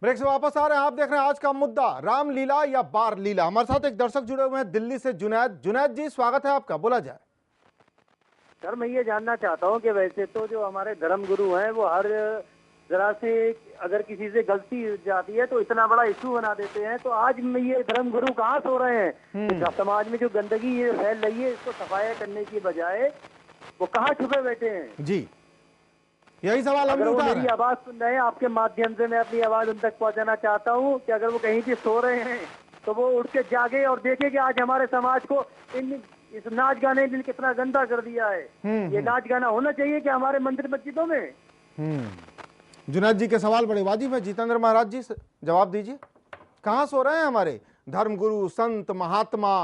Break से वापस आ रहे हैं। आप देख रहे हैं आज का मुद्दा, रामलीला या बार लीला। हमारे साथ एक दर्शक जुड़े हुए हैं दिल्ली से, जुनैद। जुनैद जी, स्वागत है आपका, बोला जाए। सर, मैं ये जानना चाहता हूँ कि वैसे तो जो हमारे धर्मगुरु हैं वो हर जरा से अगर किसी से गलती जाती है तो इतना बड़ा इशू बना देते हैं, तो आज में ये धर्मगुरु कहाँ सो रहे हैं? समाज में जो गंदगी ये फैल रही है, इसको सफाया करने की बजाय वो कहाँ छुपे बैठे हैं? जी, यही सवाल हम अगर वो मेरी आवाज सुन रहे हैं, आपके माध्यम से मैं अपनी आवाज उन तक पहुंचाना चाहता हूं कि अगर वो कहीं भी सो रहे हैं तो वो उठ के जागे और देखे कि आज हमारे समाज को इस नाच गाने ने कितना गंदा कर दिया है। ये नाच गाना होना चाहिए कि हमारे मंदिर मस्जिदों में? जुनैद जी के सवाल बड़े वाजिब है। जितेंद्र महाराज जी, जवाब दीजिए, कहाँ सो रहे हैं हमारे धर्मगुरु, संत, महात्मा,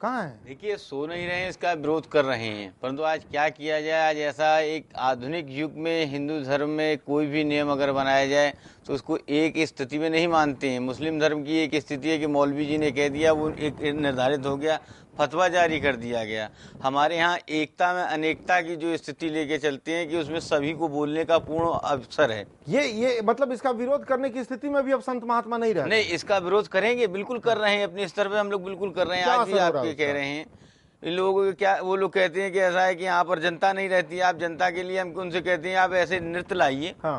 कहाँ है? देखिए, सो नहीं रहे हैं, इसका विरोध कर रहे हैं, परंतु आज क्या किया जाए? आज ऐसा एक आधुनिक युग में हिंदू धर्म में कोई भी नियम अगर बनाया जाए तो उसको एक स्थिति में नहीं मानते हैं। मुस्लिम धर्म की एक स्थिति है कि मौलवी जी ने कह दिया, वो एक निर्धारित हो गया, फतवा जारी कर दिया गया। हमारे यहाँ एकता में अनेकता की जो स्थिति लेके चलते हैं कि उसमें सभी को बोलने का पूर्ण अवसर है। ये मतलब इसका विरोध करने की स्थिति में भी अब संत महात्मा नहीं रहे? नहीं, इसका विरोध करेंगे, बिल्कुल कर रहे हैं, अपने स्तर पे हम लोग बिल्कुल कर रहे हैं। आज भी आप कह रहे हैं, इन लोगों को क्या, वो लोग कहते हैं कि ऐसा है कि यहाँ पर जनता नहीं रहती, आप जनता के लिए, हम उनसे कहते हैं आप ऐसे नृत्य लाइए। हाँ,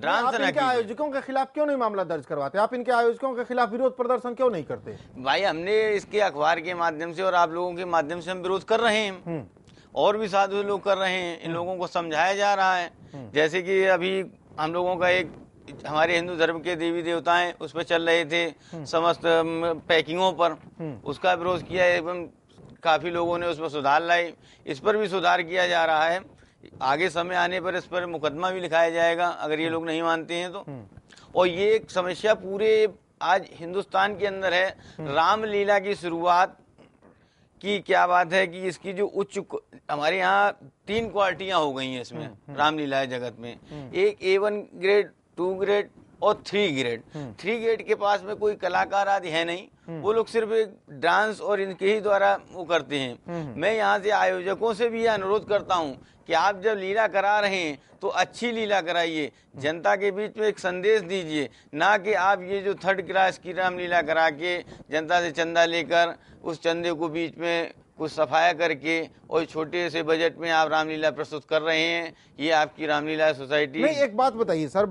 आप इनके आयोजकों के खिलाफ क्यों नहीं मामला दर्ज करवाते? आप इनके आयोजकों के खिलाफ विरोध प्रदर्शन क्यों नहीं करते? भाई, हमने इसके अखबार के माध्यम से और आप लोगों के माध्यम से हम विरोध कर रहे हैं, और भी साधु लोग कर रहे हैं। इन लोगों को समझाया जा रहा है। जैसे कि अभी हम लोगों का एक, हमारे हिंदू धर्म के देवी देवता हैं, उस पर चल रहे थे समस्त पैकिंगों पर, उसका विरोध किया एवं काफी लोगों ने उसमें सुधार लाई। इस पर भी सुधार किया जा रहा है। आगे समय आने पर इस पर मुकदमा भी लिखाया जाएगा अगर ये लोग नहीं मानते हैं तो। और ये एक समस्या पूरे आज हिंदुस्तान के अंदर है। रामलीला की शुरुआत की क्या बात है कि इसकी जो उच्च, हमारे यहाँ 3 क्वालिटियां हो गई हैं इसमें रामलीला जगत में। एक A1 ग्रेड, 2 ग्रेड और 3 ग्रेड। 3 ग्रेड के पास में कोई कलाकार आदि है नहीं, वो लोग सिर्फ एक डांस और इनके ही द्वारा वो करते हैं। मैं यहाँ से आयोजकों से भी अनुरोध करता हूँ कि आप जब लीला करा रहे हैं तो अच्छी लीला कराइए, जनता के बीच में एक संदेश दीजिए, ना कि आप ये जो 3rd क्लास की रामलीला करा के जनता से चंदा लेकर उस चंदे को बीच में कुछ सफाया करके और छोटे से बजट में आप रामलीला प्रस्तुत कर रहे हैं। ये आपकी रामलीला सोसाइटी नहीं। एक बात बताइए सर,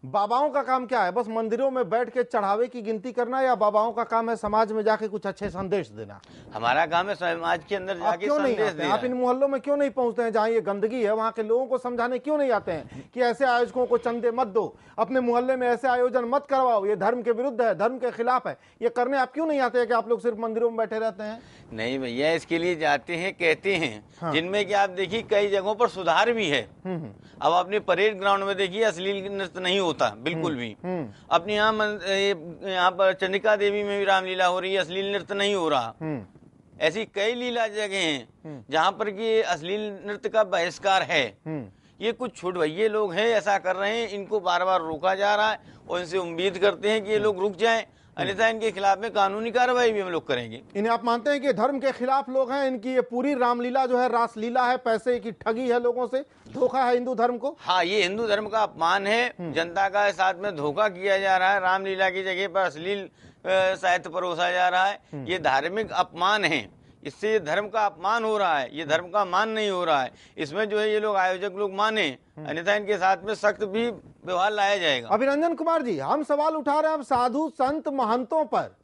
बाबाओं का काम क्या है? बस मंदिरों में बैठ के चढ़ावे की गिनती करना, या बाबाओं का काम है समाज में जाके कुछ अच्छे संदेश देना? हमारा काम है समाज के अंदर जाके संदेश देना। आप इन मोहल्लों में क्यों नहीं पहुंचते हैं जहाँ ये गंदगी है? वहाँ के लोगों को समझाने क्यों नहीं आते हैं कि ऐसे आयोजकों को चंदे मत दो, अपने मोहल्ले में ऐसे आयोजन मत करवाओ, ये धर्म के विरुद्ध है, धर्म के खिलाफ है? ये करने आप क्यों नहीं आते हैं कि आप लोग सिर्फ मंदिरों में बैठे रहते हैं? नहीं भैया, इसके लिए जाते हैं, कहते हैं, जिनमें कि आप देखिए कई जगहों पर सुधार भी है। अब अपने परेड ग्राउंड में देखिए अश्लील नृत्य नहीं होता बिल्कुल भी। अपने यहाँ पर चंडिका देवी में भी रामलीला हो रही है, अश्लील नृत्य नहीं हो रहा। ऐसी कई लीला जगह हैं जहाँ पर कि अश्लील नृत्य का बहिष्कार है। ये कुछ छुटभइये लोग हैं, ऐसा कर रहे हैं, इनको बार बार रोका जा रहा है और इनसे उम्मीद करते हैं कि ये लोग रुक जाएं, अन्यथा इनके खिलाफ में कानूनी कार्रवाई भी हम लोग करेंगे। इन्हें आप मानते हैं कि धर्म के खिलाफ लोग हैं? इनकी ये पूरी रामलीला जो है रासलीला है, पैसे की ठगी है, लोगों से धोखा है हिंदू धर्म को? हाँ, ये हिंदू धर्म का अपमान है, जनता का साथ में धोखा किया जा रहा है, रामलीला की जगह पर अश्लील साहित्य परोसा जा रहा है। ये धार्मिक अपमान है, इससे ये धर्म का अपमान हो रहा है, ये धर्म का मान नहीं हो रहा है। इसमें जो है ये लोग आयोजक लोग माने, अन्यथा इनके साथ में सख्त भी व्यवहार लाया जाएगा। अभिनंदन कुमार जी, हम सवाल उठा रहे हैं अब साधु संत महंतों पर।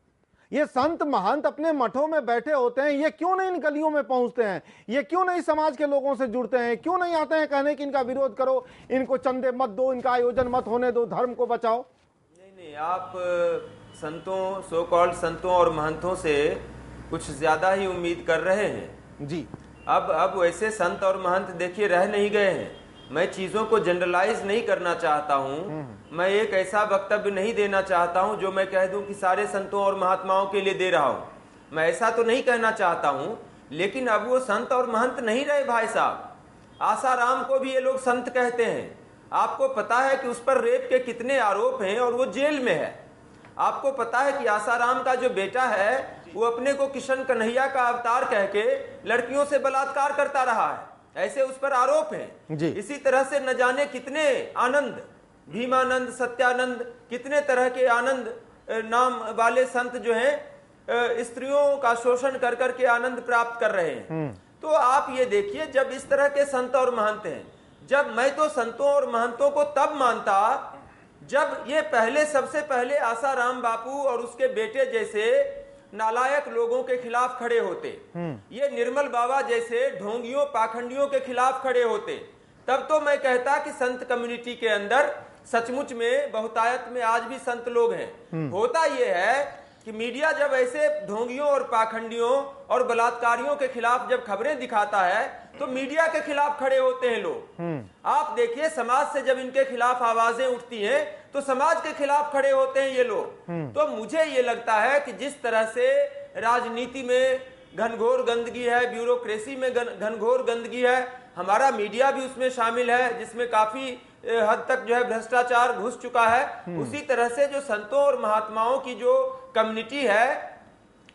ये संत महंत अपने मठों में बैठे होते हैं, ये क्यों नहीं इन गलियों में पहुंचते हैं? ये क्यों नहीं समाज के लोगों से जुड़ते हैं? क्यों नहीं आते हैं कहने कि इनका विरोध करो, इनको चंदे मत दो, इनका आयोजन मत होने दो, धर्म को बचाओ? नहीं, आप संतों, सो कॉल्ड संतों और महंतों से कुछ ज्यादा ही उम्मीद कर रहे हैं जी। अब वैसे संत और महंत देखिए रह नहीं गए हैं। मैं चीजों को जनरलाइज नहीं करना चाहता हूं। मैं एक ऐसा वक्तव्य नहीं देना चाहता हूं जो मैं कह दूं कि सारे संतों और महात्माओं के लिए दे रहा हूं। मैं ऐसा तो नहीं कहना चाहता हूं, लेकिन अब वो संत और महंत नहीं रहे भाई साहब। आसाराम को भी ये लोग संत कहते हैं। आपको पता है कि उस पर रेप के कितने आरोप हैं और वो जेल में है। आपको पता है कि आसाराम का जो बेटा है वो अपने को किशन कन्हैया का अवतार कह के लड़कियों से बलात्कार करता रहा है, ऐसे उस पर आरोप हैं। इसी तरह से न जाने कितने आनंद भीमानंद, सत्यानंद, कितने तरह के आनंद नाम वाले संत जो हैं स्त्रियों का शोषण कर करके आनंद प्राप्त कर रहे हैं। तो आप ये देखिए, जब इस तरह के संत और महंत हैं, जब मैं तो संतों और महंतों को तब मानता जब ये सबसे पहले आसाराम बापू और उसके बेटे जैसे नालायक लोगों के खिलाफ खड़े होते, ये निर्मल बाबा जैसे ढोंगियों पाखंडियों के खिलाफ खड़े होते, तब तो मैं कहता कि संत कम्युनिटी के अंदर सचमुच में बहुतायत में आज भी संत लोग हैं। होता यह है कि मीडिया जब ऐसे ढोंगियों और पाखंडियों और बलात्कारियों के खिलाफ जब खबरें दिखाता है तो मीडिया के खिलाफ खड़े होते हैं लोग। आप देखिए, समाज से जब इनके खिलाफ आवाजें उठती हैं तो समाज के खिलाफ खड़े होते हैं ये लोग। तो मुझे ये लगता है कि जिस तरह से राजनीति में घनघोर गंदगी है, ब्यूरोक्रेसी में घनघोर गंदगी है, हमारा मीडिया भी उसमें शामिल है जिसमें काफी हद तक जो है भ्रष्टाचार घुस चुका है, उसी तरह से जो संतों और महात्माओं की जो कम्युनिटी है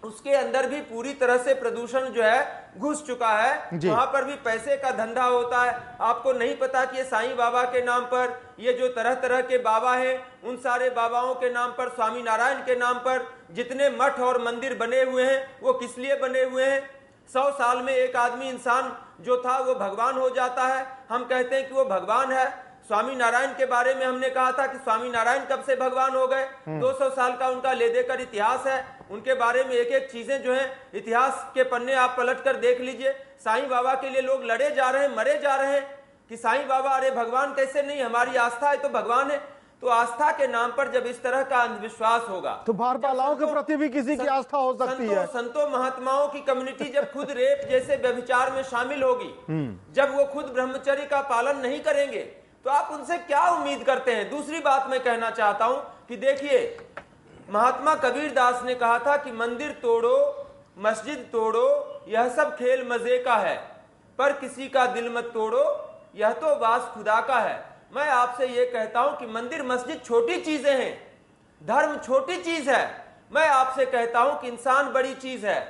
उसके अंदर भी पूरी तरह से प्रदूषण जो है घुस चुका है। वहां पर भी पैसे का धंधा होता है। आपको नहीं पता कि ये साईं बाबा के नाम पर, ये जो तरह तरह के बाबा हैं, उन सारे बाबाओं के नाम पर, स्वामी नारायण के नाम पर जितने मठ और मंदिर बने हुए हैं वो किस लिए बने हुए हैं? 100 साल में एक आदमी इंसान जो था वो भगवान हो जाता है, हम कहते हैं कि वो भगवान है। स्वामी नारायण के बारे में हमने कहा था कि स्वामी नारायण कब से भगवान हो गए? 200 साल का उनका ले देकर इतिहास है, उनके बारे में एक एक चीजें जो हैं इतिहास के पन्ने आप पलट कर देख लीजिए। साईं बाबा के लिए लोग लड़े जा रहे हैं, मरे जा रहे हैं कि साईं बाबा, अरे भगवान कैसे नहीं, हमारी आस्था है तो भगवान है। तो आस्था के नाम पर जब इस तरह का अंधविश्वास होगा तो भारपालाओं के प्रति भी किसी की आस्था हो सकती है। संतों महात्माओं की कम्युनिटी जब खुद रेप जैसे व्यभिचार में शामिल होगी, जब वो खुद ब्रह्मचर्य का पालन नहीं करेंगे, तो आप उनसे क्या उम्मीद करते हैं? दूसरी बात मैं कहना चाहता हूं कि देखिए, महात्मा कबीर दास ने कहा था कि मंदिर तोड़ो, मस्जिद तोड़ो, यह सब खेल मजे का है, पर किसी का दिल मत तोड़ो, यह तो वास खुदा का है। मैं आपसे यह कहता हूं कि मंदिर मस्जिद छोटी चीजें हैं, धर्म छोटी चीज है। मैं आपसे कहता हूं कि इंसान बड़ी चीज है,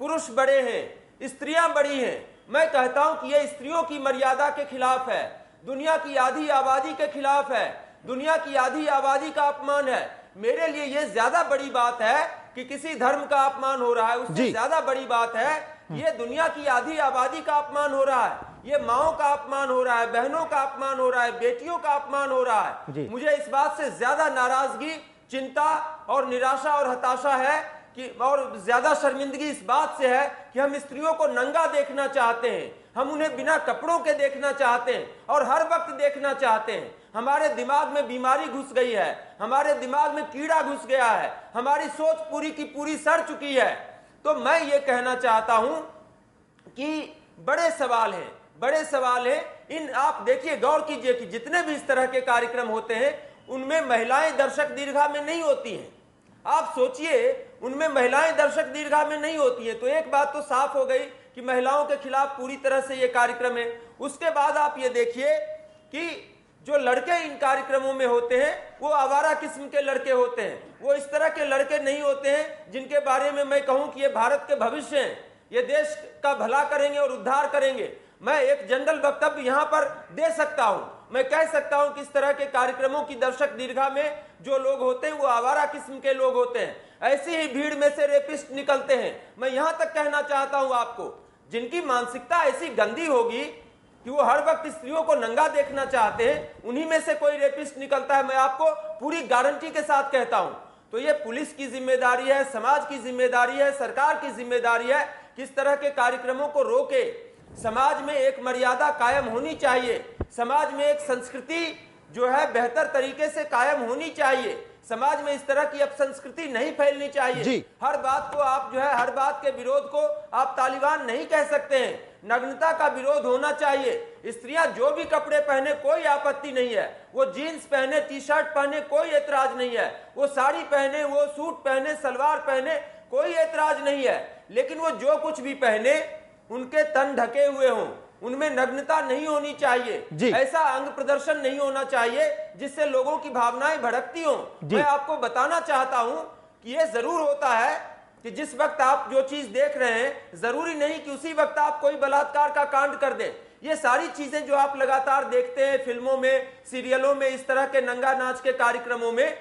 पुरुष बड़े हैं, स्त्रियां बड़ी हैं। मैं कहता हूं कि यह स्त्रियों की मर्यादा के खिलाफ है, दुनिया की आधी आबादी के खिलाफ है, दुनिया की आधी आबादी का अपमान है। मेरे लिए यह ज्यादा बड़ी बात है कि किसी धर्म का अपमान हो रहा है, उससे ज्यादा बड़ी बात है ये दुनिया की आधी आबादी का अपमान हो रहा है, ये माओं का अपमान हो रहा है, बहनों का अपमान हो रहा है, बेटियों का अपमान हो रहा है। मुझे इस बात से ज्यादा नाराजगी, चिंता और निराशा और हताशा है कि, और ज्यादा शर्मिंदगी इस बात से है कि हम स्त्रियों को नंगा देखना चाहते हैं, हम उन्हें बिना कपड़ों के देखना चाहते हैं और हर वक्त देखना चाहते हैं। हमारे दिमाग में बीमारी घुस गई है, हमारे दिमाग में कीड़ा घुस गया है, हमारी सोच पूरी की पूरी सड़ चुकी है। तो मैं ये कहना चाहता हूं कि बड़े सवाल हैं, बड़े सवाल हैं। इन आप देखिए, गौर कीजिए कि जितने भी इस तरह के कार्यक्रम होते हैं उनमें महिलाएं दर्शक दीर्घा में नहीं होती हैं। आप सोचिए, उनमें महिलाएं दर्शक दीर्घा में नहीं होती हैं। तो एक बात तो साफ हो गई कि महिलाओं के खिलाफ पूरी तरह से ये कार्यक्रम है। उसके बाद आप ये देखिए कि जो लड़के इन कार्यक्रमों में होते हैं वो आवारा किस्म के लड़के होते हैं, वो इस तरह के लड़के नहीं होते हैं जिनके बारे में मैं कहूं कि ये भारत के भविष्य हैं, ये देश का भला करेंगे और उद्धार करेंगे। मैं एक जनरल वक्तव्य यहां पर दे सकता हूं, मैं कह सकता हूं कि इस तरह के कार्यक्रमों की दर्शक दीर्घा में जो लोग होते हैं वो आवारा किस्म के लोग होते हैं। ऐसी ही भीड़ में से रेपिस्ट निकलते हैं। मैं यहां तक कहना चाहता हूं आपको, जिनकी मानसिकता ऐसी गंदी होगी कि वो हर वक्त स्त्रियों को नंगा देखना चाहते हैं, उन्हीं में से कोई रेपिस्ट निकलता है। मैं आपको पूरी गारंटी के साथ कहता हूं। तो ये पुलिस की जिम्मेदारी है, समाज की जिम्मेदारी है, सरकार की जिम्मेदारी है कि इस तरह के कार्यक्रमों को रोके। समाज में एक मर्यादा कायम होनी चाहिए, समाज में एक संस्कृति जो है बेहतर तरीके से कायम होनी चाहिए। समाज में इस तरह की अपसंस्कृति नहीं फैलनी चाहिए। हर बात को आप जो है, हर बात के विरोध को आप तालिबान नहीं कह सकते हैं। नग्नता का विरोध होना चाहिए। स्त्रियां जो भी कपड़े पहने कोई आपत्ति नहीं है, वो जीन्स पहने, टी शर्ट पहने, कोई एतराज नहीं है, वो साड़ी पहने, वो सूट पहने, सलवार पहने, कोई एतराज नहीं है। लेकिन वो जो कुछ भी पहने उनके तन ढके हुए हों, उनमें नग्नता नहीं होनी चाहिए, ऐसा अंग प्रदर्शन नहीं होना चाहिए जिससे लोगों की भावनाएं भड़कती हों। मैं आपको बताना चाहता हूं कि यह जरूर होता है कि जिस वक्त आप जो चीज देख रहे हैं जरूरी नहीं कि उसी वक्त आप कोई बलात्कार का कांड कर दें। ये सारी चीजें जो आप लगातार देखते हैं फिल्मों में, सीरियलों में, इस तरह के नंगा नाच के कार्यक्रमों में,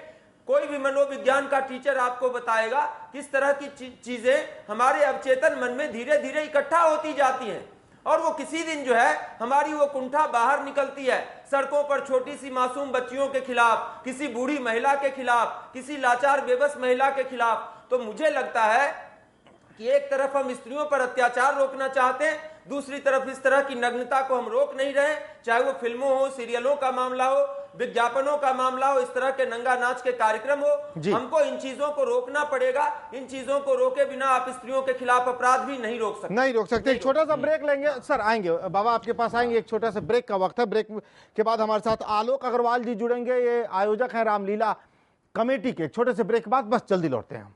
कोई भी मनोविज्ञान का टीचर आपको बताएगा किस तरह की चीजें हमारे अवचेतन मन में धीरे धीरे इकट्ठा होती जाती हैं और वो किसी दिन जो है हमारी वो कुंठा बाहर निकलती है। सड़कों पर छोटी सी मासूम बच्चियों के खिलाफ, किसी बूढ़ी महिला के खिलाफ, किसी लाचार बेबस महिला के खिलाफ। तो मुझे लगता है कि एक तरफ हम स्त्रियों पर अत्याचार रोकना चाहते हैं, दूसरी तरफ इस तरह की नग्नता को हम रोक नहीं रहे, चाहे वो फिल्मों हो, सीरियलों का मामला हो, विज्ञापनों का मामला हो, इस तरह के नंगा नाच के कार्यक्रम हो। हमको इन चीजों को रोकना पड़ेगा। इन चीजों को रोके बिना आप स्त्रियों के खिलाफ अपराध भी नहीं रोक सकते। एक छोटा सा ब्रेक लेंगे सर, आएंगे बाबा आपके पास आएंगे। एक छोटा सा ब्रेक का वक्त है। ब्रेक के बाद हमारे साथ आलोक अग्रवाल जी जुड़ेंगे, ये आयोजक है रामलीला कमेटी के। छोटे से ब्रेक के बाद बस जल्दी लौटते हैं।